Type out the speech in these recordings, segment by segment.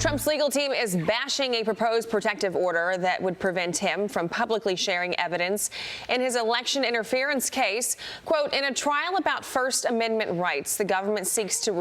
Trump's legal team is bashing a proposed protective order that would prevent him from publicly sharing evidence in his election interference case. Quote, in a trial about First Amendment rights, the government seeks to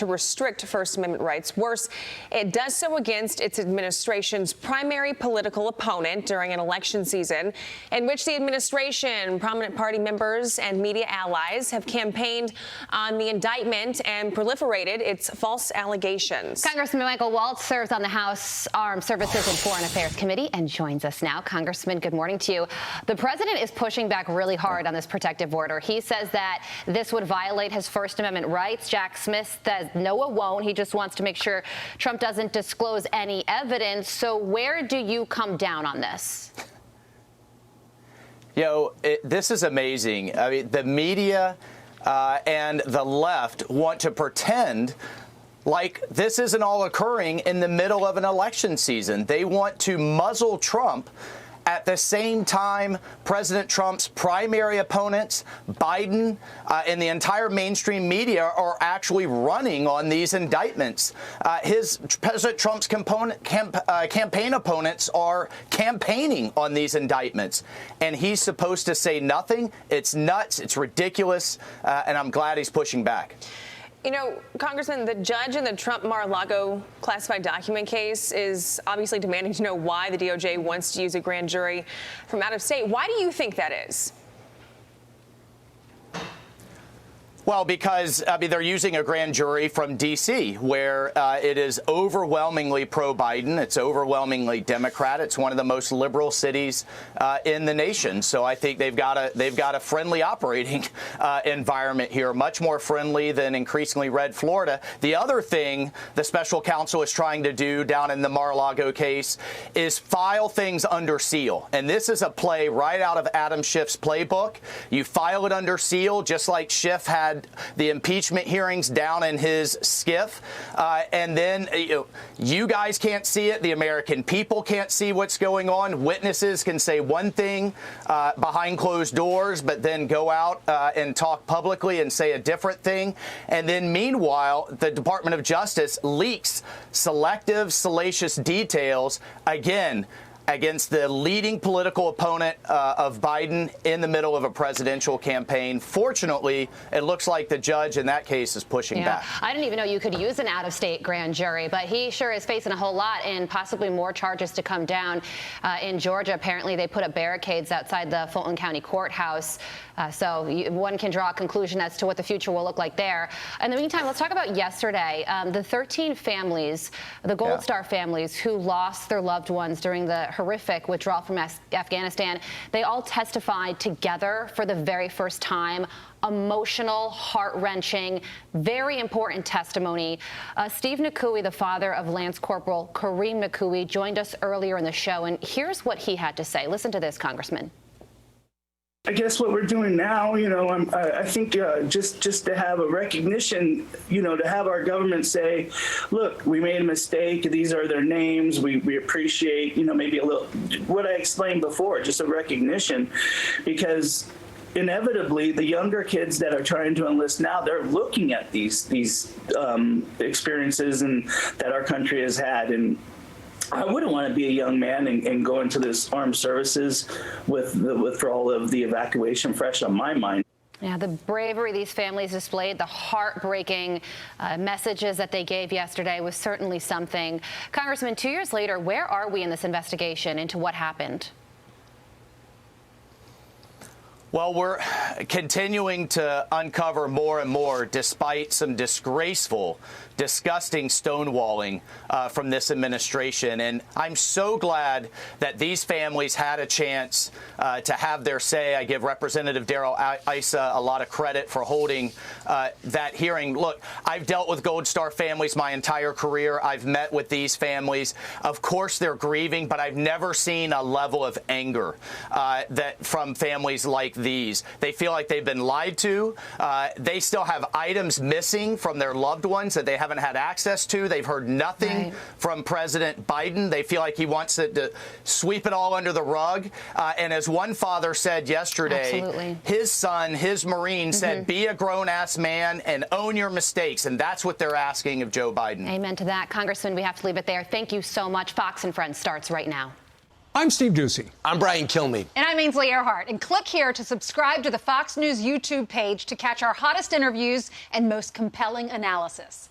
restrict First Amendment rights. Worse, it does so against its administration's primary political opponent during an election season in which the administration, prominent party members, and media allies have campaigned on the indictment and proliferated its false allegations. Congressman Michael Waltz serves on the House Armed Services and Foreign Affairs Committee and joins us now. Congressman, good morning to you. The president is pushing back really hard on this protective order. He says that this would violate his First Amendment rights. Jack Smith says no, it won't. He just wants to make sure Trump doesn't disclose any evidence. So where do you come down on this? This is amazing. I mean, the media and the left want to pretend like this isn't all occurring in the middle of an election season. They want to muzzle Trump. At the same time, President Trump's primary opponents, Biden, and the entire mainstream media are actually running on these indictments. President Trump's campaign opponents are campaigning on these indictments, and he's supposed to say nothing. It's nuts. It's ridiculous, and I'm glad he's pushing back. You know, Congressman, the judge in the Trump Mar-a-Lago classified document case is obviously demanding to know why the DOJ wants to use a grand jury from out of state. Why do you think that is? Well, because they're using a grand jury from D.C., where it is overwhelmingly pro-Biden. It's overwhelmingly Democrat. It's one of the most liberal cities in the nation. So I think they've got a friendly operating environment here, much more friendly than increasingly red Florida. The other thing the special counsel is trying to do down in the Mar-a-Lago case is file things under seal. And this is a play right out of Adam Schiff's playbook. You file it under seal, just like Schiff had the impeachment hearings down in his SCIF, and then you guys can't see it. The American people can't see what's going on. Witnesses can say one thing behind closed doors, but then go out and talk publicly and say a different thing. And then meanwhile, the Department of Justice leaks selective, salacious details, again, against the leading political opponent of Biden in the middle of a presidential campaign. Fortunately, it looks like the judge in that case is pushing back. I didn't even know you could use an out-of-state grand jury, but he sure is facing a whole lot and possibly more charges to come down. In Georgia, apparently they put up barricades outside the Fulton County Courthouse. So one can draw a conclusion as to what the future will look like there. In the meantime, let's talk about yesterday. The 13 families, the Gold Star families who lost their loved ones during the horrific withdrawal from Afghanistan, they all testified together for the very first time. Emotional, heart-wrenching, very important testimony. Steve Nakui, the father of Lance Corporal Kareem Nakui, joined us earlier in the show, and here's what he had to say. Listen to this, Congressman. I guess what we're doing now, I think just to have a recognition, to have our government say, look, we made a mistake. These are their names. We appreciate, maybe a little what I explained before, just a recognition, because inevitably the younger kids that are trying to enlist now, they're looking at these experiences and that our country has had. And I wouldn't want to be a young man and go into this armed services with the withdrawal of the evacuation fresh on my mind. Yeah, the bravery these families displayed, the heartbreaking messages that they gave yesterday was certainly something. Congressman, 2 years later, where are we in this investigation into what happened? Well, we're continuing to uncover more and more, despite some disgraceful, disgusting stonewalling from this administration. And I'm so glad that these families had a chance to have their say. I give Representative Darrell Issa a lot of credit for holding that hearing. Look, I've dealt with Gold Star families my entire career. I've met with these families. Of course, they're grieving, but I've never seen a level of anger that from families like these. They feel like they've been lied to. They still have items missing from their loved ones that they haven't had access to. They've heard nothing from President Biden. They feel like he wants to sweep it all under the rug. And as one father said yesterday, his son, his Marine, said, be a grown-ass man and own your mistakes. And that's what they're asking of Joe Biden. Amen to that. Congressman, we have to leave it there. Thank you so much. Fox and Friends starts right now. I'm Steve Doocy. I'm Brian Kilmeade. And I'm Ainsley Earhart. And click here to subscribe to the Fox News YouTube page to catch our hottest interviews and most compelling analysis.